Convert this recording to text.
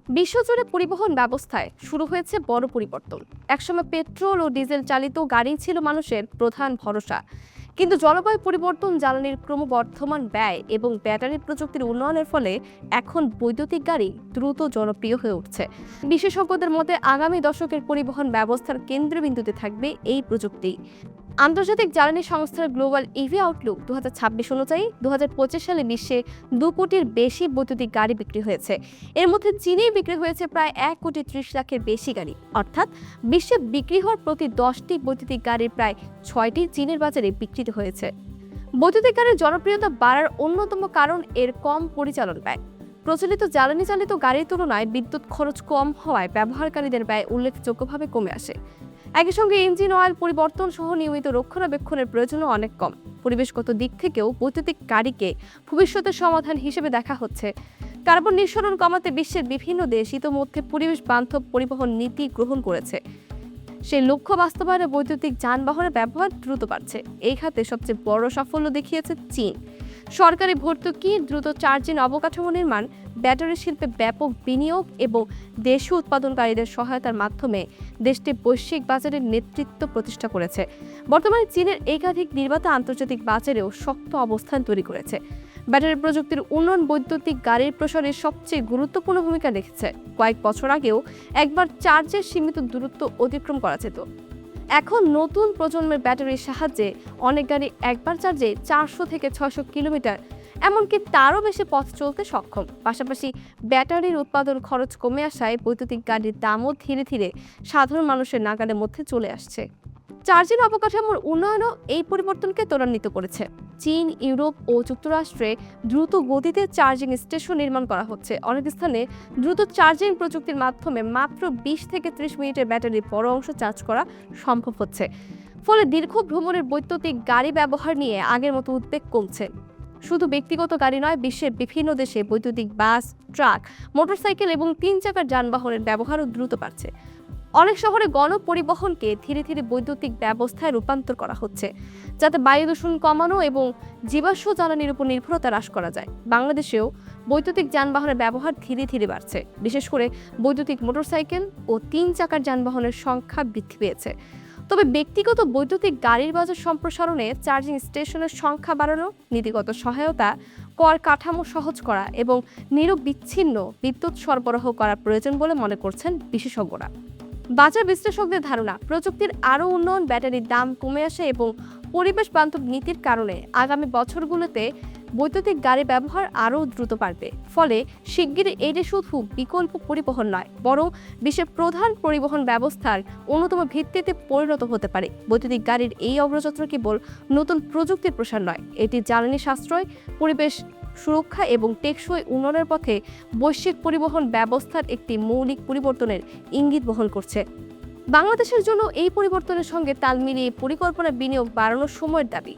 বিশ্বজুড়ে পরিবহন ব্যবস্থায় শুরু হয়েছে বড় পরিবর্তন। একসময় পেট্রোল ও ডিজেল চালিত গাড়ি ছিল মানুষের প্রধান ভরসা, কিন্তু জলবায়ু পরিবর্তন, জ্বালানির ক্রমবর্ধমান ব্যয় এবং ব্যাটারি প্রযুক্তির উন্নয়নের ফলে এখন বৈদ্যুতিক গাড়ি দ্রুত জনপ্রিয় হয়ে উঠছে। বিশেষজ্ঞদের মতে আগামী দশকের পরিবহন ব্যবস্থার কেন্দ্রবিন্দুতে থাকবে এই প্রযুক্তি। আন্তর্জাতিক জ্বালানি সংস্থার গ্লোবাল ইভি আউটলুক 2026 অনুযায়ী 2025 সালে বিশ্বে 2 কোটির বেশি বৈদ্যুতিক গাড়ি বিক্রি হয়েছে। এর মধ্যে চীনে বিক্রি হয়েছে প্রায় 1 কোটি 30 লাখের বেশি গাড়ি, অর্থাৎ বিশ্বে বিক্রি হওয়ার প্রতি 10টি বৈদ্যুতিক গাড়ির প্রায় 6টি চীনের বাজারে বিক্রিত হয়েছে। বৈদ্যুতিক গাড়ির জনপ্রিয়তা বাড়ার অন্যতম কারণ এর কম পরিচালন ব্যয়। প্রচলিত জ্বালানি চালিত গাড়ির তুলনায় বিদ্যুৎ খরচ কম হওয়ায় ব্যবহারকারীদের ব্যয় উল্লেখযোগ্যভাবে কমে আসে। একই সঙ্গে ইঞ্জিন অয়েল পরিবর্তন সহ নিয়মিত রক্ষণাবেক্ষণের প্রয়োজনও অনেক কম। পরিবেশগত দিক থেকেও বৈদ্যুতিক গাড়িকে ভবিষ্যতের সমাধান হিসেবে দেখা হচ্ছে। কার্বন নিঃসরণ কমাতে বিশ্বের বিভিন্ন দেশ ইতোমধ্যে পরিবেশ বান্ধব পরিবহন নীতি গ্রহণ করেছে। সেই লক্ষ্য বাস্তবায়নে বৈদ্যুতিক যানবাহনের ব্যবহার দ্রুত বাড়ছে। এই খাতে সবচেয়ে বড় সাফল্য দেখিয়েছে চীন। সরকারি ভর্তুকি, দ্রুত চার্জিং অবকাঠামো নির্মাণ, ব্যাটারি শিল্পে ব্যাপক বিনিয়োগ এবং দেশীয় উৎপাদনকারীদের সহায়তার মাধ্যমে দেশটি বৈশ্বিক বাজারে নেতৃত্ব প্রতিষ্ঠা করেছে। বর্তমানে চীনের একাধিক নির্মাতা আন্তর্জাতিক বাজারেও শক্ত অবস্থান তৈরি করেছে। ব্যাটারি প্রযুক্তির উন্নয়ন বৈদ্যুতিক গাড়ির প্রসারে সবচেয়ে গুরুত্বপূর্ণ ভূমিকা রেখেছে। কয়েক বছর আগেও একবার চার্জের সীমিত দূরত্ব অতিক্রম করা যেত। এখন নতুন প্রজন্মের ব্যাটারির সাহায্যে অনেক গাড়ি একবার চার্জে 400 থেকে 600 কিলোমিটার, এমনকি তারও বেশি পথ চলতে সক্ষম। পাশাপাশি ব্যাটারির উৎপাদন খরচ কমে আসায় বৈদ্যুতিক গাড়ির দামও ধীরে ধীরে সাধারণ মানুষের নাগালের মধ্যে চলে আসছে। চার্জিং অবকাঠামোর উন্নয়নও এই পরিবর্তনকে ত্বরান্বিত করেছে। চীন, ইউরোপ ও যুক্তরাষ্ট্রে দ্রুত গতিতে চার্জিং স্টেশন নির্মাণ করা হচ্ছে। অনেক স্থানে দ্রুত চার্জিং প্রযুক্তির মাধ্যমে মাত্র 20 থেকে 30 মিনিটের ব্যাটারির বড় অংশ চার্জ করা সম্ভব হচ্ছে। ফলে দীর্ঘ ভ্রমণের বৈদ্যুতিক গাড়ি ব্যবহার নিয়ে আগের মতো উদ্বেগ কমছে। শুধু ব্যক্তিগত গাড়ি নয়, বিশ্বের বিভিন্ন দেশে বৈদ্যুতিক বাস, ট্রাক, মোটরসাইকেল এবং 3 চাকার যানবাহনের ব্যবহারও দ্রুত বাড়ছে। অনেক শহরে গণপরিবহনকে ধীরে ধীরে বৈদ্যুতিক ব্যবস্থায় রূপান্তর করা হচ্ছে, যাতে বায়ু দূষণ কমানো এবং জীবাশ্ম জ্বালানির উপর নির্ভরতা হ্রাস করা যায়। বাংলাদেশেও বৈদ্যুতিক যানবাহনের ব্যবহার ধীরে ধীরে বাড়ছে। বিশেষ করে বৈদ্যুতিক মোটরসাইকেল ও 3 চাকার যানবাহনের সংখ্যা বৃদ্ধি পেয়েছে। তবে ব্যক্তিগত বৈদ্যুতিক গাড়ির বাজার সম্প্রসারণে চার্জিং স্টেশনের সংখ্যা বাড়ানো, নীতিগত সহায়তা, কর কাঠামো সহজ করা এবং নিরবিচ্ছিন্ন বিদ্যুৎ সরবরাহ করা প্রয়োজন বলে মনে করছেন বিশেষজ্ঞরা। বাজার বিশ্লেষকদের ধারণা, প্রযুক্তির আরও উন্নয়ন, ব্যাটারির দাম কমে আসে এবং পরিবেশ বান্ধব নীতির কারণে আগামী বছরগুলোতে বৈদ্যুতিক গাড়ির ব্যবহার আরও দ্রুত বাড়বে। ফলে শিগগিরই এটি শুধু বিকল্প পরিবহন নয়, বরং বিশ্বের প্রধান পরিবহন ব্যবস্থার অন্যতম ভিত্তিতে পরিণত হতে পারে। বৈদ্যুতিক গাড়ির এই অগ্রযাত্রা কেবল নতুন প্রযুক্তির প্রসার নয়, এটি জ্বালানি সাশ্রয়, পরিবেশ সুরক্ষা এবং টেকসই উন্নয়নের পথে বৈশ্বিক পরিবহন ব্যবস্থার একটি মৌলিক পরিবর্তনের ইঙ্গিত বহন করছে। বাংলাদেশের জন্য এই পরিবর্তনের সঙ্গে তাল মিলিয়ে পরিকল্পনা, বিনিয়োগ বাড়ানোর সময়ের দাবি।